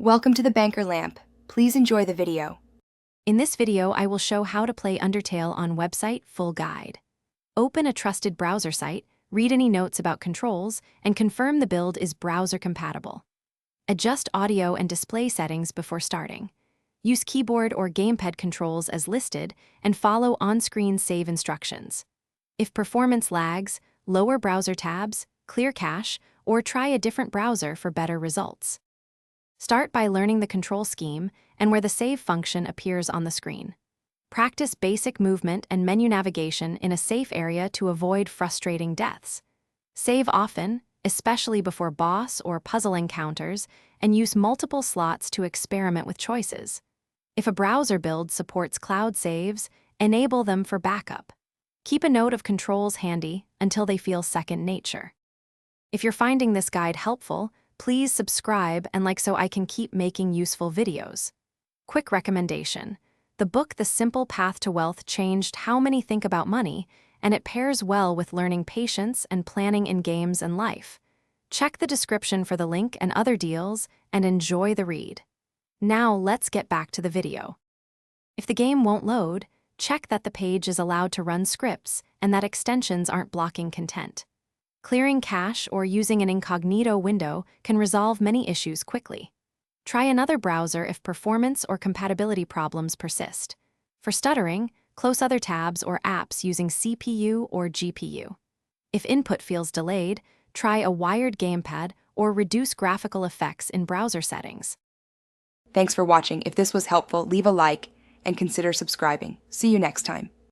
Welcome to the Banker Lamp. Please enjoy the video. In this video, I will show how to play Undertale on website full guide. Open a trusted browser site, read any notes about controls, and confirm the build is browser compatible. Adjust audio and display settings before starting. Use keyboard or gamepad controls as listed and follow on-screen save instructions. If performance lags, lower browser tabs, clear cache, or try a different browser for better results. Start by learning the control scheme and where the save function appears on the screen. Practice basic movement and menu navigation in a safe area to avoid frustrating deaths. Save often, especially before boss or puzzle encounters, and use multiple slots to experiment with choices. If a browser build supports cloud saves, enable them for backup. Keep a note of controls handy until they feel second nature. If you're finding this guide helpful, please subscribe and like so I can keep making useful videos. Quick recommendation. The book The Simple Path to Wealth changed how many think about money, and it pairs well with learning patience and planning in games and life. Check the description for the link and other deals, and enjoy the read. Now let's get back to the video. If the game won't load, check that the page is allowed to run scripts and that extensions aren't blocking content. Clearing cache or using an incognito window can resolve many issues quickly. Try another browser if performance or compatibility problems persist. For stuttering, close other tabs or apps using CPU or GPU. If input feels delayed, try a wired gamepad or reduce graphical effects in browser settings. Thanks for watching. If this was helpful, leave a like and consider subscribing. See you next time.